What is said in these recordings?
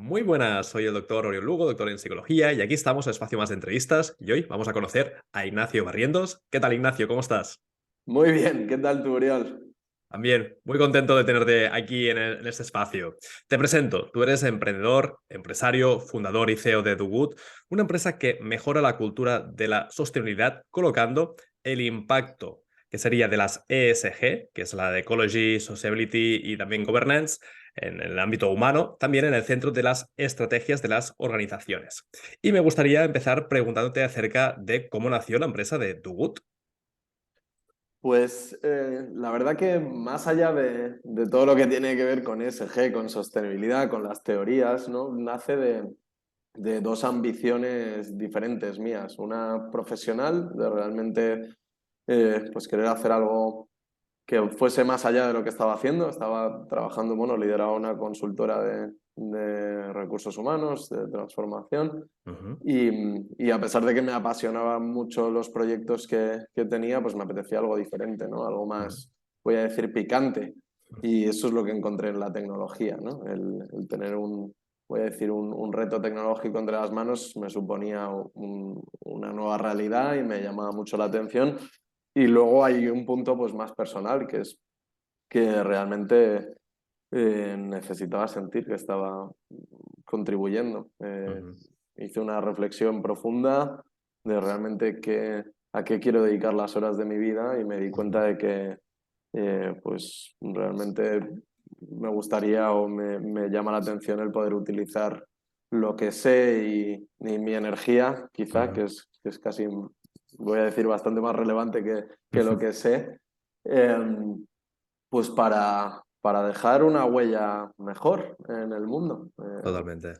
Muy buenas, soy el doctor Oriol Lugo, doctor en psicología, y aquí estamos en Espacio Más de Entrevistas, y hoy vamos a conocer a Ignacio Barrientos. ¿Qué tal, Ignacio? ¿Cómo estás? Muy bien, ¿qué tal tu Uriol? También, muy contento de tenerte aquí en este espacio. Te presento, tú eres emprendedor, empresario, fundador y CEO de DoGood, una empresa que mejora la cultura de la sostenibilidad colocando el impacto, que sería de las ESG, que es la de Ecology, Sociability y también Governance, en el ámbito humano, también en el centro de las estrategias de las organizaciones. Y me gustaría empezar preguntándote acerca de cómo nació la empresa de DoGood. Pues la verdad que más allá de todo lo que tiene que ver con ESG, con sostenibilidad, con las teorías, ¿no? Nace de dos ambiciones diferentes mías. Una profesional, de realmente pues querer hacer algo que fuese más allá de lo que estaba haciendo. Estaba trabajando, bueno, lideraba una consultora de recursos humanos, de transformación. Ujú, Y a pesar de que me apasionaban mucho los proyectos que tenía, pues me apetecía algo diferente, ¿no? Algo ujú, más, voy a decir, picante. Y eso es lo que encontré en la tecnología, ¿no? El tener voy a decir, un reto tecnológico entre las manos me suponía una nueva realidad y me llamaba mucho la atención. Y luego hay un punto pues más personal, que es que realmente necesitaba sentir que estaba contribuyendo. ujú, Hice una reflexión profunda de realmente a qué quiero dedicar las horas de mi vida y me di cuenta ujú. de que pues realmente me gustaría o me llama la atención el poder utilizar lo que sé y mi energía, quizá, Ujú, que es casi, voy a decir, bastante más relevante que lo ujú. que sé, eh, pues para dejar una huella mejor en el mundo. Totalmente.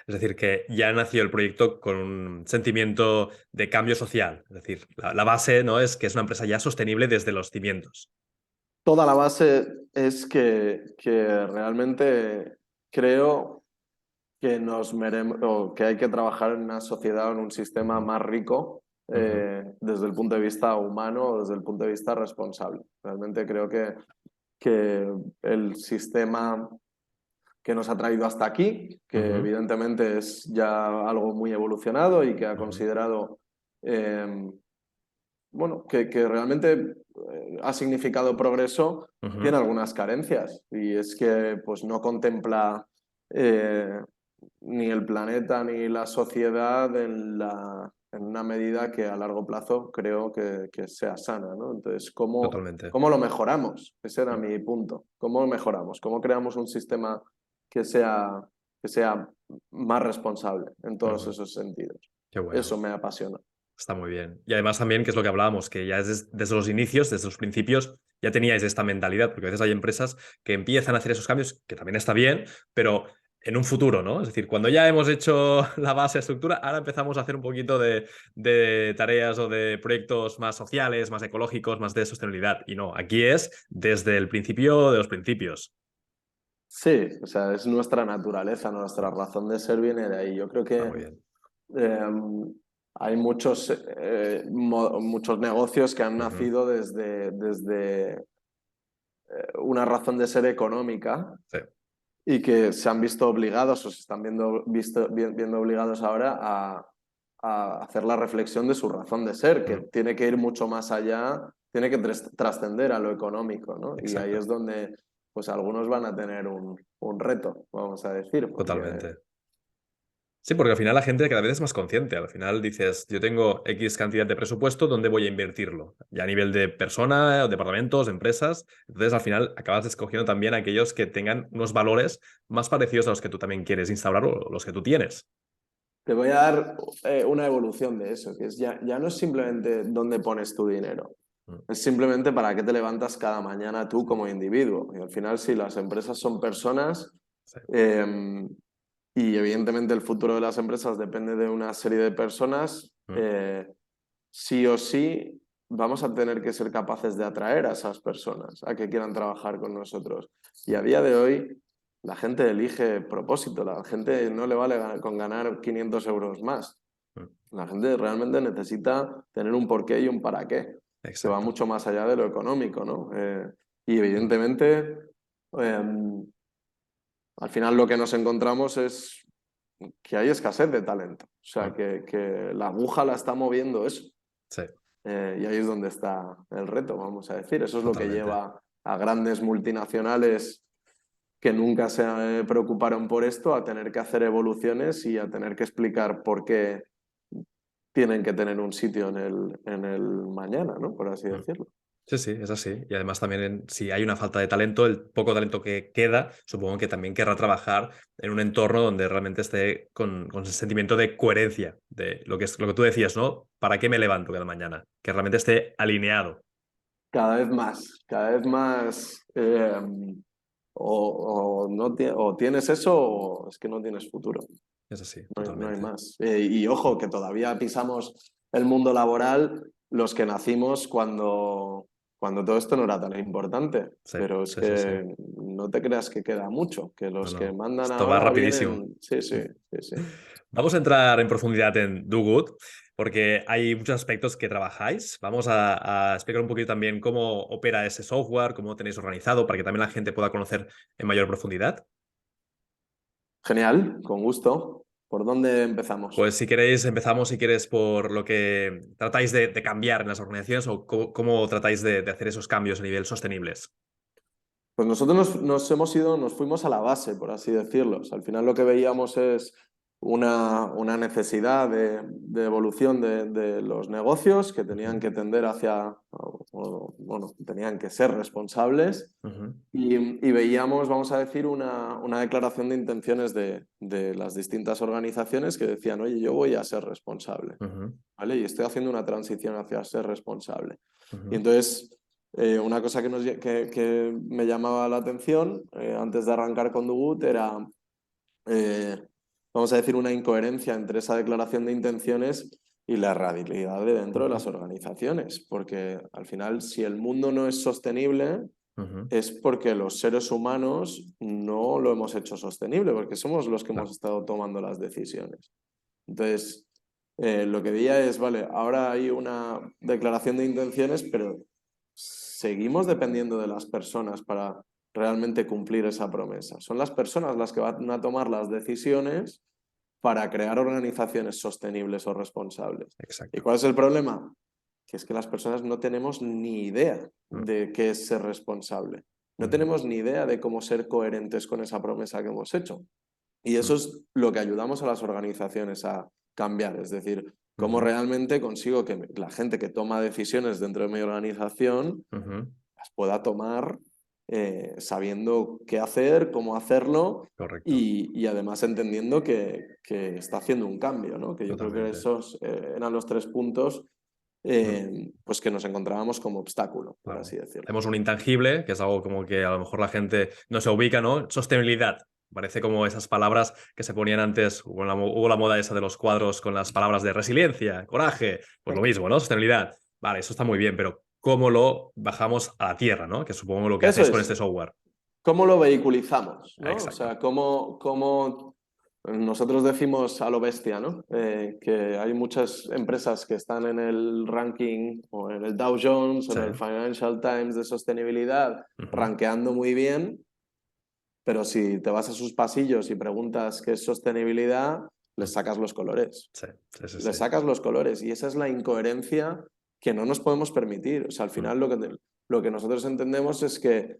Es decir, que ya nació el proyecto con un sentimiento de cambio social. Es decir, la base, ¿no?, es que es una empresa ya sostenible desde los cimientos. Toda la base es que realmente creo que o que hay que trabajar en una sociedad o en un sistema Ujú, más rico ujú, desde el punto de vista humano o desde el punto de vista responsable. Realmente creo que el sistema que nos ha traído hasta aquí, que ujú, evidentemente es ya algo muy evolucionado y que ha ujú, considerado, bueno, que realmente ha significado progreso, ujú. tiene algunas carencias. Y es que pues, no contempla eh, ni el planeta ni la sociedad en una medida que a largo plazo creo que sea sana, ¿no? Entonces, Totalmente. ¿cómo lo mejoramos? Ese era Mm, mi punto. ¿Cómo lo mejoramos? ¿Cómo creamos un sistema que sea, que sea más responsable en todos ujú. esos sentidos? Qué bueno. Eso me apasiona. Está muy bien. Y además también, que es lo que hablábamos, que ya desde los inicios, desde los principios, ya teníais esta mentalidad, porque a veces hay empresas que empiezan a hacer esos cambios, que también está bien, pero en un futuro, ¿no? Es decir, cuando ya hemos hecho la base de estructura, ahora empezamos a hacer un poquito de tareas o de proyectos más sociales, más ecológicos, más de sostenibilidad. Y no, aquí es desde el principio de los principios. Sí, o sea, es nuestra naturaleza, nuestra razón de ser viene de ahí. Yo creo Está que muy bien. eh, hay muchos negocios que han Ujú. nacido desde una razón de ser económica Sí. y que se han visto obligados o se están viendo obligados ahora a hacer la reflexión de su razón de ser, que Mm, tiene que ir mucho más allá, tiene que trascender a lo económico, ¿no? Y ahí es exacto. donde pues algunos van a tener un reto, vamos a decir, porque Totalmente. Sí, porque al final la gente cada vez es más consciente. Al final dices, yo tengo X cantidad de presupuesto, ¿dónde voy a invertirlo? Ya a nivel de persona, departamentos, empresas. Entonces, al final acabas escogiendo también aquellos que tengan unos valores más parecidos a los que tú también quieres instaurar o los que tú tienes. te voy a dar una evolución de eso, que es ya no es simplemente dónde pones tu dinero, Mm, es simplemente para qué te levantas cada mañana tú sí, como individuo. Y al final, si las empresas son personas, sí. eh, y evidentemente el futuro de las empresas depende de una serie de personas, Mm, sí o sí vamos a tener que ser capaces de atraer a esas personas a que quieran trabajar con nosotros. Y a día de hoy la gente elige propósito, la gente no le vale con ganar 500 euros más. mm, La gente realmente necesita tener un porqué y un para qué, que va exacto. mucho más allá de lo económico, ¿no? Y Mm, evidentemente, eh, al final lo que nos encontramos es que hay escasez de talento. O sea, Mm, que la aguja la está moviendo eso. sí, Y ahí es donde está el reto, vamos a decir. Eso es lo que totalmente. lleva a grandes multinacionales que nunca se preocuparon por esto a tener que hacer evoluciones y a tener que explicar por qué tienen que tener un sitio en el mañana, ¿no? Por así Mm. decirlo. Sí, sí, es así. Y además también si hay una falta de talento, el poco talento que queda, supongo que también querrá trabajar en un entorno donde realmente esté con ese sentimiento de coherencia, de lo que es lo que tú decías, ¿no? ¿Para qué me levanto cada mañana? Que realmente esté alineado. Cada vez más, o no o tienes eso o es que no tienes futuro. Es así, No hay totalmente. más. Y ojo, que todavía pisamos el mundo laboral los que nacimos cuando todo esto no era tan importante. Sí, Pero es sí, sí, sí. que no te creas que queda mucho, que No, los que no. mandan Esto va ahora rapidísimo. vienen... Sí, sí, sí, sí. Vamos a entrar en profundidad en Do Good, porque hay muchos aspectos que trabajáis. Vamos a explicar un poquito también cómo opera ese software, cómo tenéis organizado, para que también la gente pueda conocer en mayor profundidad. Genial, con gusto. ¿Por dónde empezamos? Pues si queréis, empezamos si quieres por lo que tratáis de cambiar en las organizaciones o cómo tratáis de hacer esos cambios a nivel sostenibles. Pues nosotros nos hemos ido, nos fuimos a la base, por así decirlo. O sea, al final lo que veíamos es una necesidad de evolución de los negocios que tenían Ujú, que tender hacia, bueno, tenían que ser responsables ujú, y veíamos, vamos a decir, una declaración de intenciones de las distintas organizaciones que decían, oye, yo voy a ser responsable, ujú, ¿vale? Y estoy haciendo una transición hacia ser responsable. Y ujú, entonces, una cosa que me llamaba la atención antes de arrancar con Dugut era, eh, vamos a decir, una incoherencia entre esa declaración de intenciones y la realidad de dentro de las ujú, organizaciones. Porque al final, si el mundo no es sostenible, ujú. es porque los seres humanos no lo hemos hecho sostenible, porque somos los que hemos Claro. estado tomando las decisiones. Entonces, lo que diría es, vale, ahora hay una declaración de intenciones, pero seguimos dependiendo de las personas para realmente cumplir esa promesa. Son las personas las que van a tomar las decisiones para crear organizaciones sostenibles o responsables. ¿Y Exacto. cuál es el problema? Que es que las personas no tenemos ni idea Mm, de qué es ser responsable. No ujú, tenemos ni idea de cómo ser coherentes con esa promesa que hemos hecho. Y mm, eso es lo que ayudamos a las organizaciones a cambiar, es decir, cómo ujú, realmente consigo que la gente que toma decisiones dentro de mi organización ujú. las pueda tomar sabiendo qué hacer, cómo hacerlo Correcto. y además entendiendo que está haciendo un cambio, ¿no? Que yo creo que Totalmente. esos eran los tres puntos Mm. pues que nos encontrábamos como obstáculo, por Claro. así decirlo. Tenemos un intangible, que es algo como que a lo mejor la gente no se ubica, ¿no? Sostenibilidad. Parece como esas palabras que se ponían antes, hubo la moda esa de los cuadros con las palabras de resiliencia, coraje, pues lo mismo, ¿no? Sostenibilidad. Vale, eso está muy bien, pero ¿cómo lo bajamos a la tierra, ¿no? Que supongo lo que Eso hacéis con este es, software. ¿cómo lo vehiculizamos, ¿no? O Exacto. sea, cómo nosotros decimos a lo bestia, ¿no? Que hay muchas empresas que están en el ranking o en el Dow Jones o Sí. en el Financial Times de sostenibilidad, Ujú, rankeando muy bien, pero si te vas a sus pasillos y preguntas qué es sostenibilidad, les mm, sacas los colores. sí, sí, sí, Les sí. sacas los colores y esa es la incoherencia que no nos podemos permitir. O sea, al Mm, final lo que nosotros entendemos es que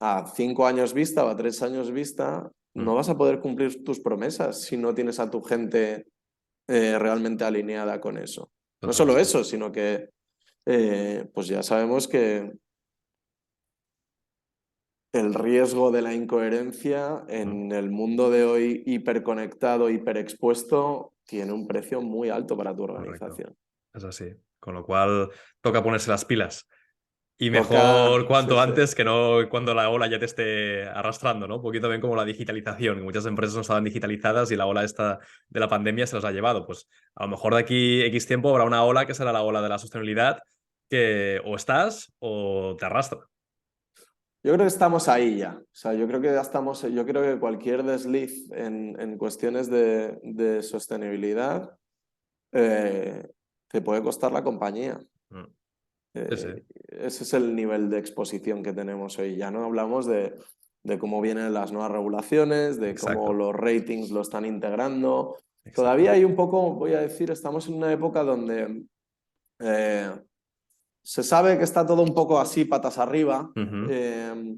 a 5 años vista o a 3 años vista, no mm, vas a poder cumplir tus promesas si no tienes a tu gente realmente alineada con eso. No solo totalmente. eso, sino que pues ya sabemos que el riesgo de la incoherencia Mm, en el mundo de hoy hiperconectado, hiperexpuesto, tiene un precio muy alto para tu correcto. organización. Es así. Con lo cual, toca ponerse las pilas. Y Toca, mejor sí, cuanto sí. antes que no cuando la ola ya te esté arrastrando, ¿no? Un poquito también como la digitalización, que muchas empresas no estaban digitalizadas y la ola esta de la pandemia se los ha llevado. Pues a lo mejor de aquí X tiempo habrá una ola que será la ola de la sostenibilidad que o estás o te arrastra. Yo creo que estamos ahí ya. O sea, yo creo que ya estamos, yo creo que cualquier desliz en cuestiones de sostenibilidad eh, te puede costar la compañía. Mm. Sí, sí. Ese es el nivel de exposición que tenemos hoy. Ya no hablamos de cómo vienen las nuevas regulaciones, de cómo Exacto, los ratings lo están integrando. Todavía exacto. hay un poco, voy a decir, estamos en una época donde eh, se sabe que está todo un poco así, patas arriba, Ujú, eh,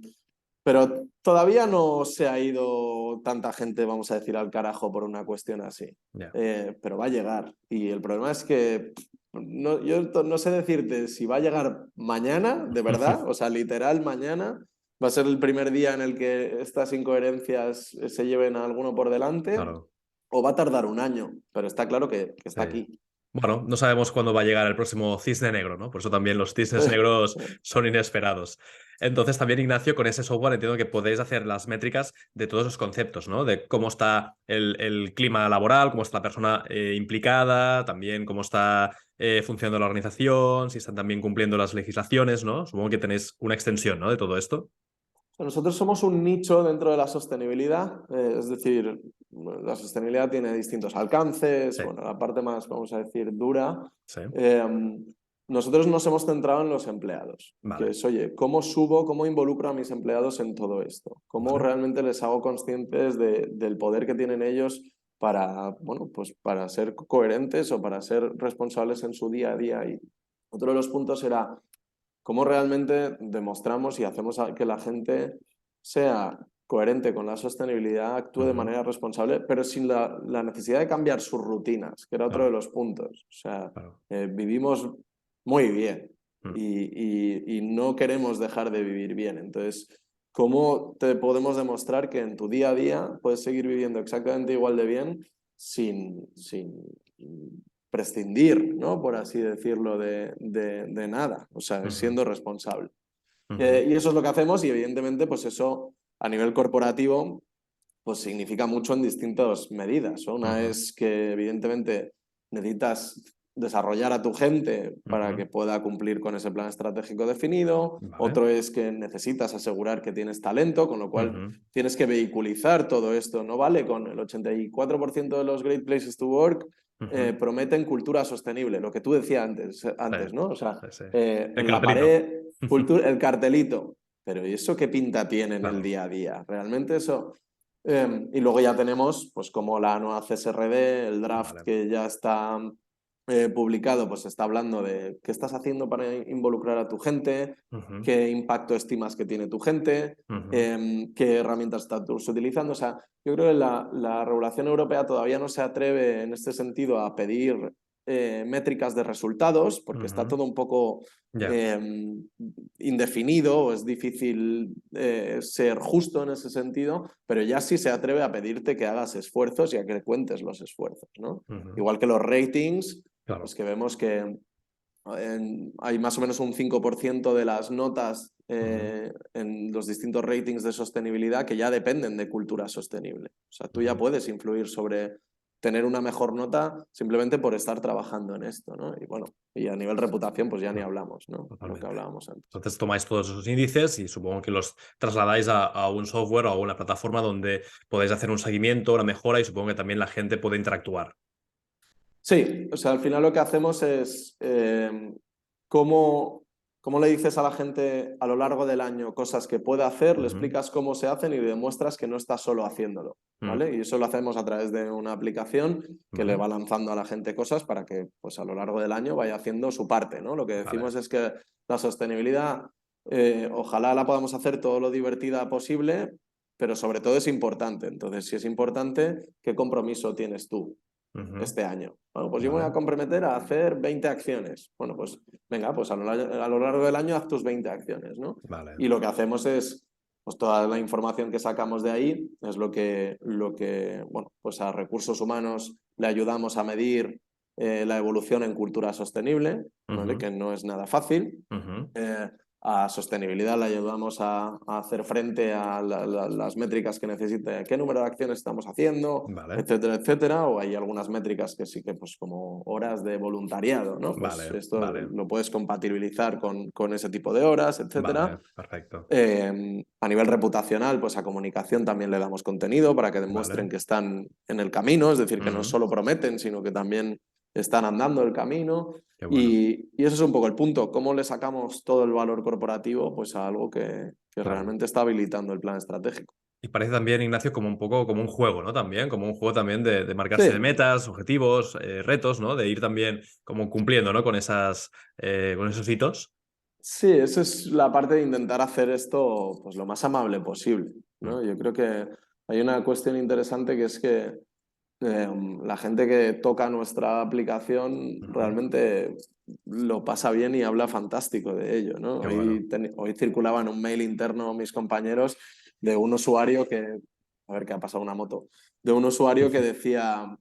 pero todavía no se ha ido tanta gente, vamos a decir, al carajo por una cuestión así. ya. Pero va a llegar. Y el problema es que no, no sé decirte si va a llegar mañana, de verdad, o sea, literal mañana. Va a ser el primer día en el que estas incoherencias se lleven a alguno por delante, Claro, o va a tardar un año, pero está claro que sí. está aquí. Bueno, no sabemos cuándo va a llegar el próximo cisne negro, ¿no? Por eso también los cisnes negros son inesperados. Entonces, también, Ignacio, con ese software entiendo que podéis hacer las métricas de todos los conceptos, ¿no? De cómo está el clima laboral, cómo está la persona implicada, también cómo está funcionando la organización, si están también cumpliendo las legislaciones, ¿no? Supongo que tenéis una extensión, ¿no? De todo esto. Nosotros somos un nicho dentro de la sostenibilidad, es decir, bueno, la sostenibilidad tiene distintos alcances, Sí, bueno, la parte más, vamos a decir, dura. sí. eh, Nosotros nos hemos centrado en los empleados, que Vale, es, oye, ¿cómo subo, cómo involucro a mis empleados en todo esto? ¿Cómo vale. realmente les hago conscientes del poder que tienen ellos para, bueno, pues para ser coherentes o para ser responsables en su día a día? Y otro de los puntos era cómo realmente demostramos y hacemos que la gente sea coherente con la sostenibilidad, actúe de Ujú, manera responsable, pero sin la necesidad de cambiar sus rutinas, que era otro de claro, los puntos. O sea, claro. vivimos muy bien Mm, y no queremos dejar de vivir bien. Entonces, ¿cómo te podemos demostrar que en tu día a día puedes seguir viviendo exactamente igual de bien sin prescindir, ¿no? Por así decirlo, de nada, o sea, ujú, siendo responsable. ujú. Y eso es lo que hacemos y evidentemente, pues eso a nivel corporativo, pues significa mucho en distintas medidas, ¿no? Una Ujú, es que evidentemente necesitas desarrollar a tu gente para ujú. que pueda cumplir con ese plan estratégico definido. Vale. Otro es que necesitas asegurar que tienes talento, con lo cual Ujú, tienes que vehiculizar todo esto. No vale con el 84% de los Great Places to Work ujú. prometen cultura sostenible, lo que tú decías Sí, antes, ¿no? O sea, sí, sí. El en la cartelito. pared, el cartelito. Pero ¿y eso qué pinta tiene en el Claro. día a día? Realmente eso... y luego ya tenemos, pues como la nueva CSRD, el draft Vale. que ya está publicado, pues está hablando de qué estás haciendo para involucrar a tu gente, Ujú, qué impacto estimas que tiene tu gente, ujú. qué herramientas estás utilizando. O sea, yo creo que la regulación europea todavía no se atreve en este sentido a pedir métricas de resultados, porque está Ujú. todo un poco Ya. indefinido, o es difícil ser justo en ese sentido, pero ya sí se atreve a pedirte que hagas esfuerzos y a que cuentes los esfuerzos, ¿no? Ujú. Igual que los ratings, pues Claro. que vemos que hay más o menos un 5% de las notas Ujú, en los distintos ratings de sostenibilidad que ya dependen de cultura sostenible. O sea, tú ya ujú. puedes influir sobre tener una mejor nota simplemente por estar trabajando en esto, ¿no? Y bueno, y a nivel reputación, pues ya ni No, hablamos, ¿no? Lo que totalmente. hablábamos antes. Entonces tomáis todos esos índices y supongo que los trasladáis a un software o a una plataforma donde podéis hacer un seguimiento, una mejora y supongo que también la gente puede interactuar. Sí, o sea, al final lo que hacemos es cómo, cómo le dices a la gente a lo largo del año cosas que puede hacer, le Ujú, explicas cómo se hacen y le demuestras que no está solo haciéndolo, mm, ¿vale? Y eso lo hacemos a través de una aplicación que le Vale, va lanzando a la gente cosas para que pues, a lo largo del año vaya haciendo su parte, ¿no? Lo que vale. decimos es que la sostenibilidad ojalá la podamos hacer todo lo divertida posible, pero sobre todo es importante. Entonces, si es importante, ¿qué compromiso tienes tú Ujú, este año? Bueno, pues yo me voy a Vale, comprometer a hacer 20 acciones. Bueno, pues venga, pues a lo largo del año haz tus 20 acciones, ¿no? vale. Y lo que hacemos es, pues toda la información que sacamos de ahí es bueno, pues a recursos humanos le ayudamos a medir la evolución en cultura sostenible, ¿vale? Ujú, Que no es nada fácil. ujú, Eh, a sostenibilidad le ayudamos a hacer frente a las métricas que necesite, qué número de acciones estamos haciendo, Vale, etcétera, etcétera. O hay algunas métricas que sí que, pues como horas de voluntariado, ¿no? Pues vale, esto vale, lo puedes compatibilizar con ese tipo de horas, etcétera. vale, perfecto. A nivel reputacional, pues a comunicación también le damos contenido para que demuestren Vale. que están en el camino, es decir, que no Ujú, solo prometen, sino que también están andando el camino. Qué bueno. Y ese es un poco el punto, cómo le sacamos todo el valor corporativo pues a algo que Claro. realmente está habilitando el plan estratégico. Y parece también, Ignacio, como un poco como un juego, ¿no? También, como un juego también de marcarse de Sí, metas, objetivos, retos, ¿no? De ir también como cumpliendo, ¿no? Con esos hitos. sí, esa es la parte de intentar hacer esto pues, lo más amable posible, Mm, ¿no? Yo creo que hay una cuestión interesante que es que la gente que toca nuestra aplicación ujú. realmente lo pasa bien y habla fantástico de ello, ¿no? Qué bueno. Hoy circulaba en un mail interno mis compañeros de un usuario a ver qué ha pasado una moto, de un usuario que decía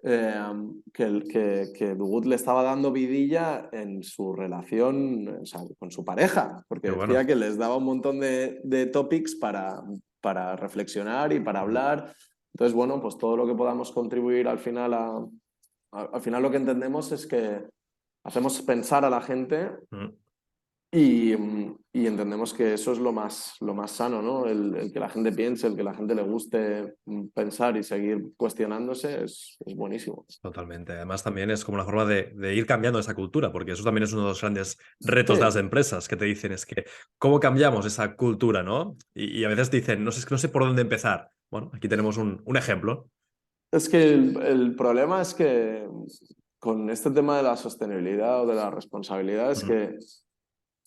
que Dugut le estaba dando vidilla en su relación, o sea, con su pareja, Qué porque decía bueno. que les daba un montón de topics para reflexionar y para Mm, hablar. Entonces, bueno, pues todo lo que podamos contribuir al final al final lo que entendemos es que hacemos pensar a la gente mm. y entendemos que eso es lo más sano, ¿no? El que la gente piense, el que la gente le guste pensar y seguir cuestionándose es buenísimo. Totalmente. Además, también es como una forma de ir cambiando esa cultura, porque eso también es uno de los grandes retos de las Sí, empresas que te dicen, es que, ¿cómo cambiamos esa cultura, no? Y a veces dicen, no sé, es que no sé por dónde empezar. Bueno, aquí tenemos un ejemplo. es que el problema es que con este tema de la sostenibilidad o de la responsabilidad es Mm, que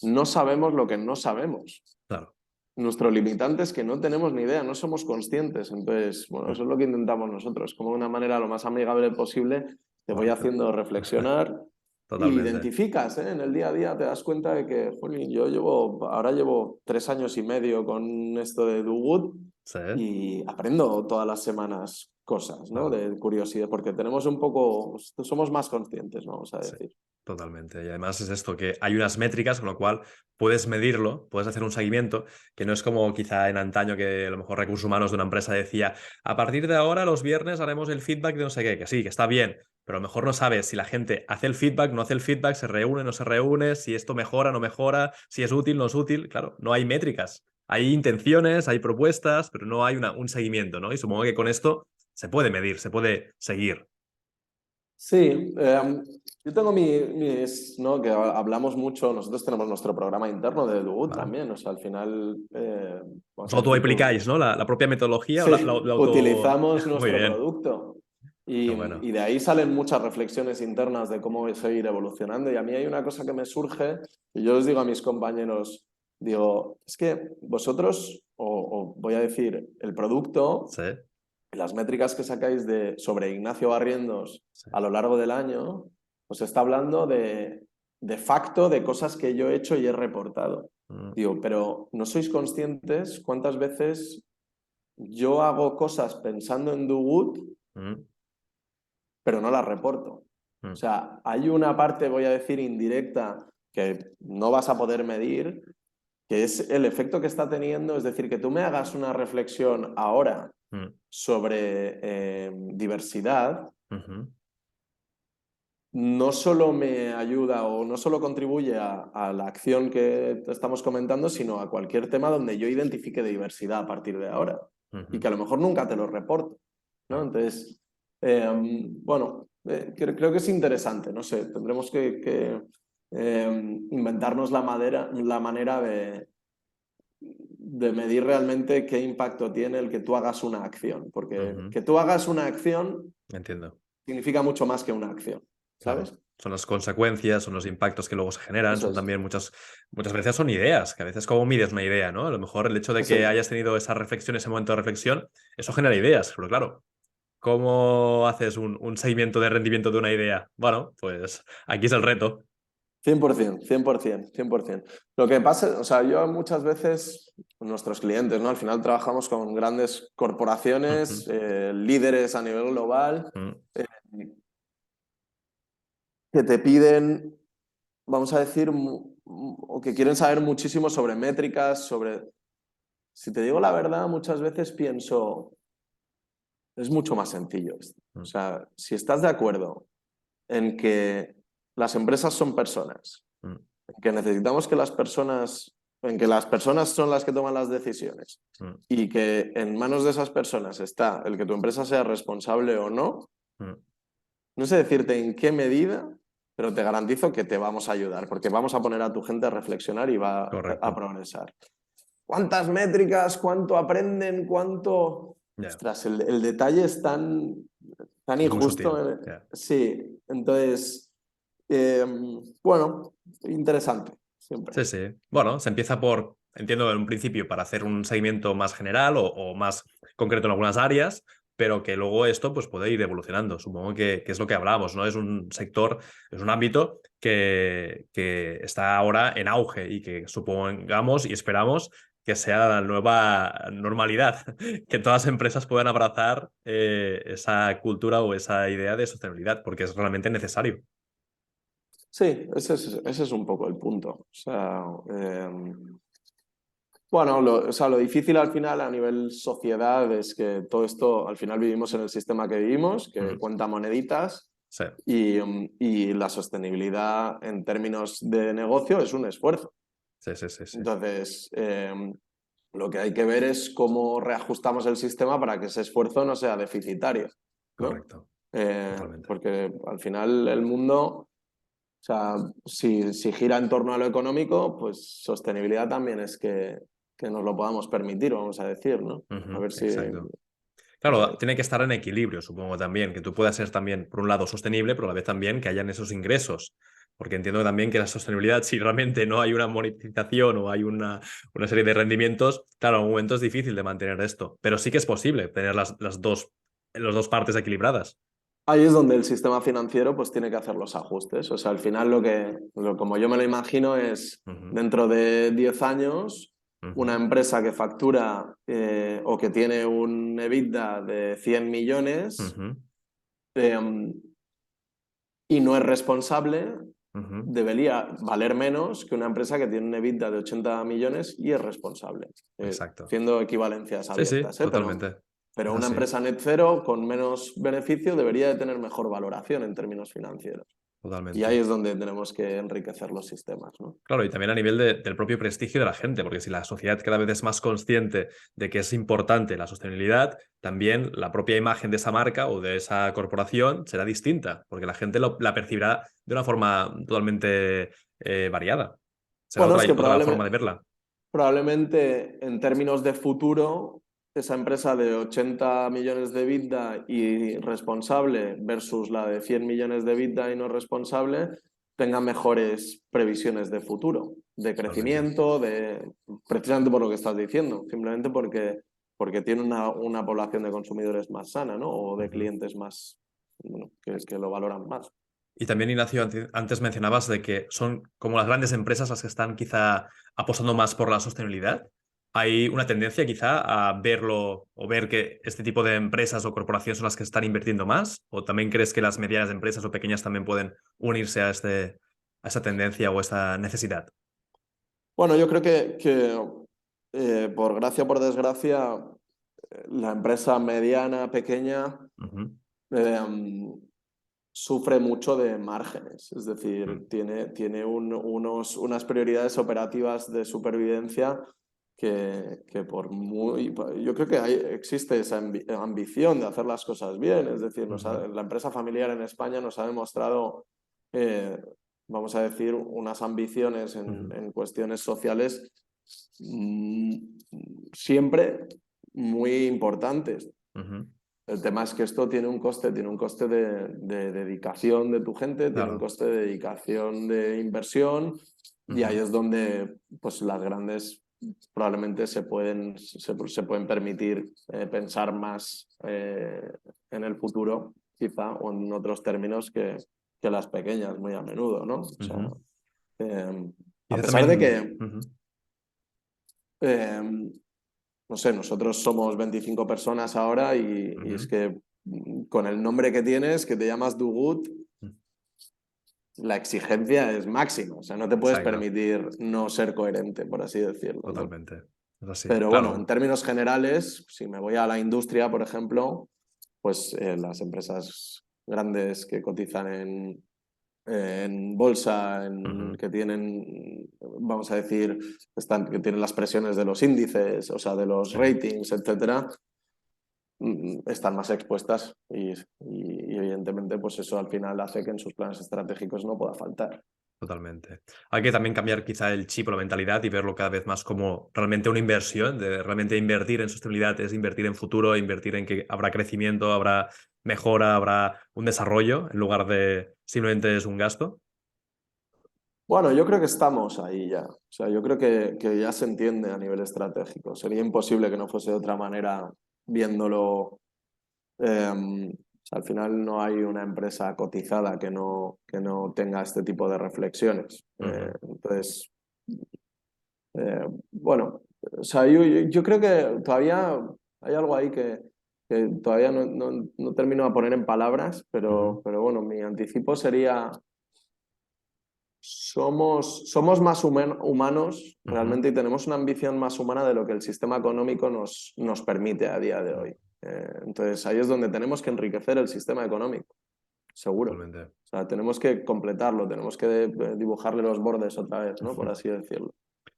no sabemos lo que no sabemos. claro. Nuestro limitante es que no tenemos ni idea, no somos conscientes. Entonces, bueno, Mm, eso es lo que intentamos nosotros. Como de una manera lo más amigable posible, te voy correcto. haciendo reflexionar y Totalmente. identificas, ¿eh? En el día a día te das cuenta de que, jolín, ahora llevo 3 años y medio con esto de Do Good Sí, y aprendo todas las semanas cosas, ¿no? claro. De curiosidad, porque tenemos un poco, somos más conscientes, vamos a Sí, decir. totalmente. Y además es esto, que hay unas métricas con lo cual puedes medirlo, puedes hacer un seguimiento, que no es como quizá en antaño que a lo mejor recursos humanos de una empresa decía, a partir de ahora los viernes haremos el feedback de no sé qué, que sí, que está bien, pero a lo mejor no sabes si la gente hace el feedback, no hace el feedback, se reúne, no se reúne, si esto mejora, no mejora, si es útil, no es útil. Claro, no hay métricas. Hay intenciones, hay propuestas, pero no hay un seguimiento, ¿no? Y supongo que con esto se puede medir, se puede seguir. Sí, yo tengo mis, ¿no? Que hablamos mucho, nosotros tenemos nuestro programa interno de Debut ¿Vale? también, o sea, al final, Os vamos a decir que autoaplicáis, ¿no? La propia metodología o sí, la auto... utilizamos Muy nuestro bien, producto qué bueno. y de ahí salen muchas reflexiones internas de cómo seguir evolucionando y a mí hay una cosa que me surge y yo les digo a mis compañeros, digo, es que vosotros, o voy a decir, el producto Sí, las métricas que sacáis sobre Ignacio Barrientos sí. a lo largo del año, os está hablando de facto de cosas que yo he hecho y he reportado. Mm, Digo, pero ¿no sois conscientes cuántas veces yo hago cosas pensando en Do Good, mm, pero no las reporto? O mm, sea, hay una parte, voy a decir, indirecta que no vas a poder medir, que es el efecto que está teniendo, es decir, que tú me hagas una reflexión ahora mm, sobre diversidad, ujú. no solo me ayuda o no solo contribuye a la acción que estamos comentando, sino a cualquier tema donde yo identifique diversidad a partir de ahora y Ujú. que a lo mejor nunca te lo reporto, ¿no? Claro. Entonces, bueno, creo que es interesante, no sé, tendremos inventarnos la manera de medir realmente qué impacto tiene el que tú hagas una acción, porque Ujú. que tú hagas una acción Entiendo. significa mucho más que una acción, Claro. ¿sabes? Son las consecuencias, son los impactos que luego se generan, Eso son es, también muchas veces son ideas, que a veces cómo mides una idea, ¿no? A lo mejor el hecho de eso que es. hayas tenido esa reflexión, ese momento de reflexión, eso genera ideas, pero claro, ¿cómo haces un seguimiento de rendimiento de una idea? Bueno, pues aquí es el reto. 100%, 100%, 100%. Lo que pasa, o sea, yo muchas veces, con nuestros clientes, ¿no? Al final trabajamos con grandes Ujú, corporaciones, líderes a nivel global, mm, eh, que te piden, vamos a decir, o que quieren saber muchísimo sobre métricas, sobre... Si te digo la verdad, muchas veces pienso, es mucho más sencillo esto. O mm, sea, si estás de acuerdo en que las empresas son personas, mm, que necesitamos que las personas, en que las personas son las que toman las decisiones mm, y que en manos de esas personas está el que tu empresa sea responsable o no, mm. no sé decirte en qué medida, pero te garantizo que te vamos a ayudar, porque vamos a poner a tu gente a reflexionar y va a Correcto. progresar. ¿cuántas métricas? ¿Cuánto aprenden? ¿Cuánto? Ya. Ostras, el detalle es tan Es muy sutil. injusto. Ya. Sí, entonces, eh, bueno, interesante, siempre. Sí, sí. Bueno, se empieza por, entiendo, en un principio para hacer un seguimiento más general o más concreto en algunas áreas, pero que luego esto pues, puede ir evolucionando. Supongo que es lo que hablábamos, ¿no? Es un sector, es un ámbito que está ahora en auge y que supongamos y esperamos que sea la nueva normalidad, que todas las empresas puedan abrazar esa cultura o esa idea de sostenibilidad, porque es realmente necesario. Sí, ese es un poco el punto. O sea, bueno, o sea, lo difícil al final a nivel sociedad es que todo esto, al final vivimos en el sistema que vivimos, que Mm, cuenta moneditas, sí, y la sostenibilidad en términos de negocio es un esfuerzo. sí, sí, sí, sí. Entonces, lo que hay que ver es cómo reajustamos el sistema para que ese esfuerzo no sea deficitario, ¿no? Correcto, Eh, totalmente. porque al final el mundo, o sea, si gira en torno a lo económico, pues sostenibilidad también es que nos lo podamos permitir, vamos a decir, ¿no? A Ujú, ver si... exacto. no Claro, sé. tiene que estar en equilibrio, supongo también, que tú puedas ser también, por un lado, sostenible, pero a la vez también que hayan esos ingresos. Porque entiendo también que la sostenibilidad, si realmente no hay una monetización o hay una serie de rendimientos, claro, en un momento es difícil de mantener esto. Pero sí que es posible tener las dos partes equilibradas. Ahí es donde el sistema financiero pues tiene que hacer los ajustes. O sea, al final como yo me lo imagino es Ujú, dentro de 10 años una ujú, empresa que factura o que tiene un EBITDA de 100 millones ujú, eh, y no es responsable, ujú. debería valer menos que una empresa que tiene un EBITDA de 80 millones y es responsable, Exacto. haciendo equivalencias Sí, sí, abiertas, ¿eh? totalmente. Pero Es una así, empresa net cero con menos beneficio debería de tener mejor valoración en términos financieros. Y ahí totalmente. es donde tenemos que enriquecer los sistemas, ¿no? Claro, y también a nivel del propio prestigio de la gente, porque si la sociedad cada vez es más consciente de que es importante la sostenibilidad, también la propia imagen de esa marca o de esa corporación será distinta, porque la gente la percibirá de una forma totalmente variada. Será Bueno, es que otra forma de verla. probablemente en términos de futuro, esa empresa de 80 millones de EBITDA y responsable versus la de 100 millones de EBITDA y no responsable, tenga mejores previsiones de futuro, de Totalmente. crecimiento, precisamente por lo que estás diciendo, simplemente porque tiene una población de consumidores más sana, ¿no? O de Ujú. clientes más, bueno, que lo valoran más. Y también, Ignacio, antes mencionabas de que son como las grandes empresas las que están quizá apostando más por la sostenibilidad. ¿Hay una tendencia quizá a verlo o ver que este tipo de empresas o corporaciones son las que están invirtiendo más? ¿O también crees que las medianas empresas o pequeñas también pueden unirse a esta tendencia o esta necesidad? Bueno, yo creo que por gracia o por desgracia, la empresa mediana, pequeña, Ujú, eh, sufre mucho de márgenes, es mm, decir, tiene unas prioridades operativas de supervivencia que por muy... Yo creo que existe esa ambición de hacer las cosas bien, es decir, ujú, la empresa familiar en España nos ha demostrado, eh, vamos a decir, unas ambiciones ujú, en cuestiones sociales mm, siempre muy importantes. ujú. El tema es que esto tiene un coste de dedicación de tu gente, tiene un Claro. coste de dedicación de inversión, y ahí Ujú, es donde pues, las grandes probablemente se pueden permitir pensar más en el futuro, quizá, o en otros términos que las pequeñas muy a menudo, ¿no? O sea, ujú. eh, a Quizá pesar de también... que ujú, eh, no sé, nosotros somos 25 personas ahora y es ujú, que con el nombre que tienes, que te llamas Do Good, ujú. la exigencia es máxima. O sea, no te puedes Exacto, permitir no ser coherente, por así decirlo, ¿no? totalmente. Es así. Pero bueno, en Claro. términos generales, si me voy a la industria, por ejemplo, pues las empresas grandes que cotizan en bolsa, Ujú, que tienen, vamos a decir, que tienen las presiones de los índices, o sea, de los sí. ratings, etcétera, están más expuestas y evidentemente pues eso al final hace que en sus planes estratégicos no pueda faltar. Totalmente. Hay que también cambiar quizá el chip o la mentalidad y verlo cada vez más como realmente una inversión, de realmente invertir en sostenibilidad es invertir en futuro, invertir en que habrá crecimiento, habrá mejora, habrá un desarrollo, en lugar de simplemente es un gasto. Bueno, yo creo que estamos ahí ya. O sea, yo creo que ya se entiende a nivel estratégico. Sería imposible que no fuese de otra manera viéndolo. O sea, al final no hay una empresa cotizada que no tenga este tipo de reflexiones. Ujú. Entonces, bueno, o sea, yo creo que todavía hay algo ahí que todavía no termino de poner en palabras, Ujú. pero bueno, mi anticipo sería somos más humanos Ujú. realmente y tenemos una ambición más humana de lo que el sistema económico nos permite a día de hoy. Entonces ahí es donde tenemos que enriquecer el sistema económico, seguro. Totalmente. O sea, tenemos que completarlo, tenemos que dibujarle los bordes otra vez, ¿no? Por así decirlo.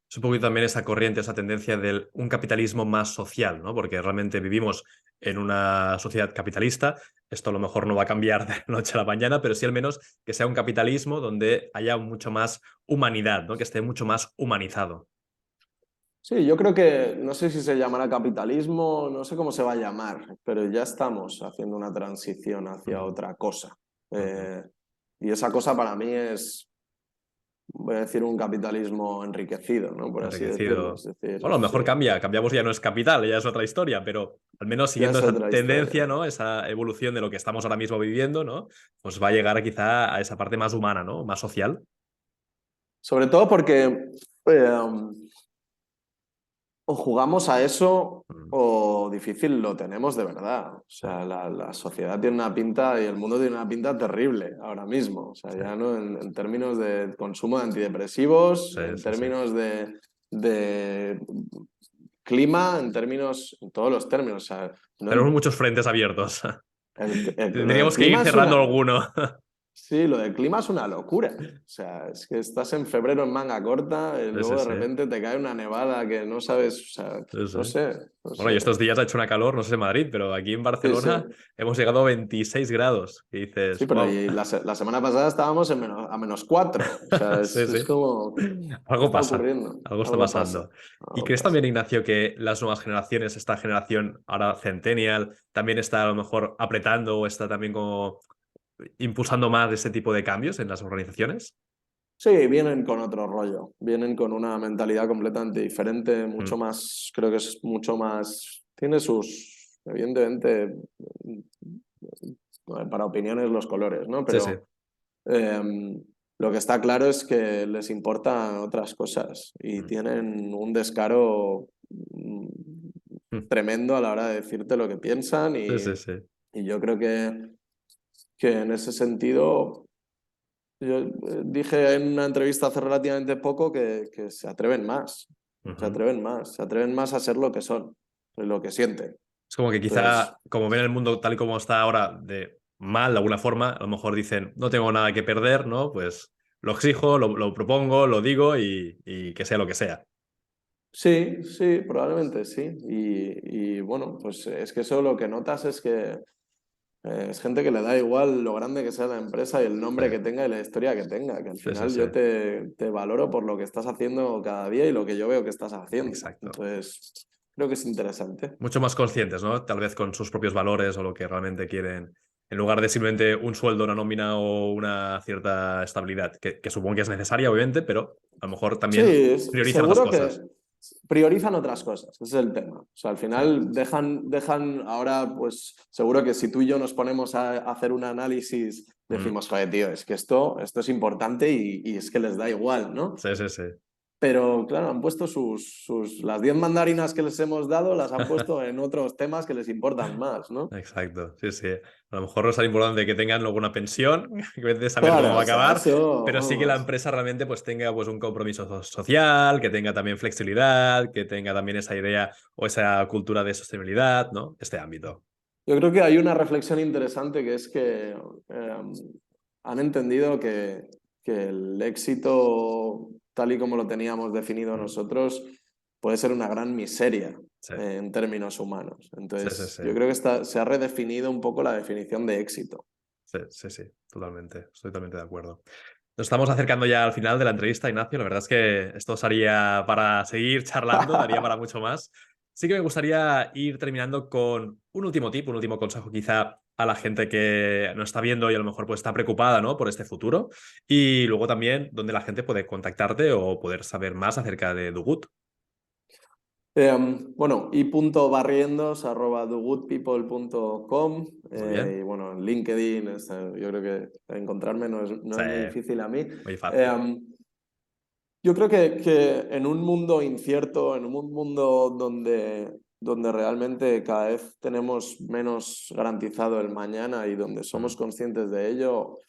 Es un poquito también esa corriente, esa tendencia de un capitalismo más social, ¿no? Porque realmente vivimos en una sociedad capitalista. Esto a lo mejor no va a cambiar de la noche a la mañana, pero sí al menos que sea un capitalismo donde haya mucho más humanidad, ¿no? Que esté mucho más humanizado. Sí, yo creo que, no sé si se llamará capitalismo, no sé cómo se va a llamar, pero ya estamos haciendo una transición hacia Ujú. otra cosa. Ujú. Eh, y esa cosa para mí es, voy a decir, un capitalismo enriquecido, ¿no? Por así decirlo. Es Enriquecido. decir, Bueno, a lo sí, mejor cambia, cambiamos ya no es capital, ya es otra historia, pero al menos ya siguiendo es esa otra historia. tendencia, ¿no? Esa evolución de lo que estamos ahora mismo viviendo, ¿no? Pues va a llegar quizá a esa parte más humana, ¿no? Más social. Sobre todo porque o jugamos a eso Mm. o difícil lo tenemos de verdad. O Sí, sea, la sociedad tiene una pinta y el mundo tiene una pinta terrible ahora mismo. O sea, sí, ya no en términos de consumo de antidepresivos, sí, en sí, sí. términos de clima, en todos los términos. O sea, Tenemos no- muchos frentes abiertos. lo del Tendríamos que ir clima es cerrando una, alguno. sí, lo del clima es una locura. O sea, es que estás en febrero en manga corta y Sí, sí, luego de sí. repente te cae una nevada que no sabes, o sea, Sí, sí. no sé, no Bueno, y sé. estos días ha hecho una calor, no sé en Madrid, pero aquí en Sí, sí. Barcelona hemos llegado a 26 grados. Y Sí, dices, pero wow. y la semana pasada estábamos a -4. O sea, Sí, es sí. como, ¿qué Algo está pasa, ocurriendo? algo está Algo pasa, pasando. ¿Y algo crees pasa. también, Ignacio, que las nuevas generaciones, esta generación ahora centennial, también está a lo mejor apretando o está también como impulsando más ese tipo de cambios en las organizaciones? Sí, vienen con otro rollo, vienen con una mentalidad completamente diferente, Mm. mucho más, creo que es mucho más, tiene sus, evidentemente, para opiniones los colores, ¿no? Sí, sí. Pero lo que está claro es que les importan otras cosas y Mm. tienen un descaro Mm. tremendo a la hora de decirte lo que piensan Sí, sí, sí. y yo creo que en ese sentido, yo dije en una entrevista hace relativamente poco que Ujú. se atreven más a ser lo que son, lo que sienten. Es como que Entonces, quizá, como ven el mundo tal y como está ahora, de mal, de alguna forma, a lo mejor dicen, no tengo nada que perder, ¿no? Pues lo exijo, lo propongo, lo digo y que sea lo que sea. sí, sí, probablemente sí. Y bueno, pues es que eso lo que notas es que es gente que le da igual lo grande que sea la empresa y el Sí, nombre que tenga y la historia que tenga, que al sí, sí, final sí. yo te valoro por lo que estás haciendo cada día y lo que yo veo que estás haciendo. Exacto. Entonces, creo que es interesante. Mucho más conscientes, ¿no? Tal vez con sus propios valores o lo que realmente quieren, en lugar de simplemente un sueldo, una nómina o una cierta estabilidad, que supongo que es necesaria, obviamente, pero a lo mejor Sí, también priorizan otras seguro que cosas. priorizan otras cosas, ese es el tema. O sea, al Sí, final dejan ahora, pues seguro que si tú y yo nos ponemos a hacer un análisis, mm, decimos, joder, tío, es que esto es importante y es que les da igual, ¿no? sí, sí, sí. Pero claro, han puesto las 10 mandarinas que les hemos dado, las han puesto en otros temas que les importan más, ¿no? Exacto, sí, sí. A lo mejor no es tan importante que tengan luego una pensión, que vez de saber cómo Claro, va a o sea, acabar, eso, pero sí que la vamos. empresa realmente pues tenga pues un compromiso social, que tenga también flexibilidad, que tenga también esa idea o esa cultura de sostenibilidad, ¿no? Este ámbito. Yo creo que hay una reflexión interesante que es que han entendido que el éxito, tal y como lo teníamos definido Mm. nosotros, puede ser una gran miseria Sí, en términos humanos. sí, sí, Entonces, sí. yo creo que se ha redefinido un poco la definición de éxito. Sí, sí, sí, totalmente. Estoy totalmente de acuerdo. Nos estamos acercando ya al final de la entrevista, Ignacio. La verdad es que esto sería para seguir charlando, daría para mucho más. Sí que me gustaría ir terminando con un último tip, un último consejo quizá a la gente que nos está viendo y a lo mejor pues está preocupada, ¿no?, por este futuro. Y luego también donde la gente puede contactarte o poder saber más acerca de Dugut. Bueno, i.barrientos@thegoodpeople.com Muy bien. y bueno, en LinkedIn, yo creo que encontrarme no Sí, es muy difícil a mí. muy fácil. Eh, yo creo que en un mundo incierto, en un mundo donde realmente cada vez tenemos menos garantizado el mañana y donde somos Mm, conscientes de ello,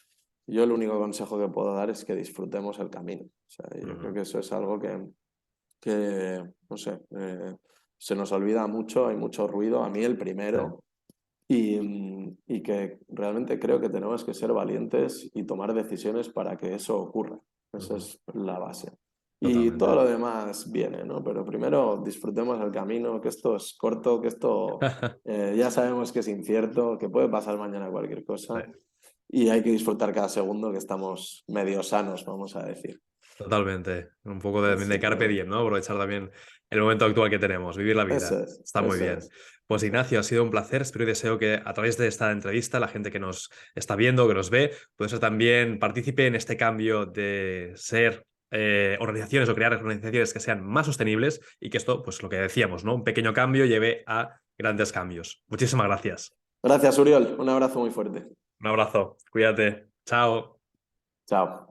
yo el único consejo que puedo dar es que disfrutemos el camino. O sea, yo creo mm, que eso es algo que no sé, se nos olvida mucho, hay mucho ruido, a mí el sí, primero, y que realmente creo que tenemos que ser valientes y tomar decisiones para que eso ocurra. Esa ujú, es la base. Y todo totalmente. lo demás viene, ¿no? Pero primero disfrutemos el camino, que esto es corto, que esto ya sabemos que es incierto, que puede pasar mañana cualquier Sí. cosa y hay que disfrutar cada segundo que estamos medio sanos, vamos a decir. Totalmente. Un poco de Así carpe que diem, ¿no? Aprovechar también el momento actual que tenemos, vivir la vida. eso es, Está muy eso bien. es. Pues Ignacio, ha sido un placer. Espero y deseo que a través de esta entrevista la gente que nos está viendo, que nos ve, puede ser también partícipe en este cambio de ser organizaciones o crear organizaciones que sean más sostenibles y que esto, pues lo que decíamos, ¿no? Un pequeño cambio lleve a grandes cambios. Muchísimas gracias. Gracias, Uriol. Un abrazo muy fuerte. Un abrazo. Cuídate. Chao. Chao.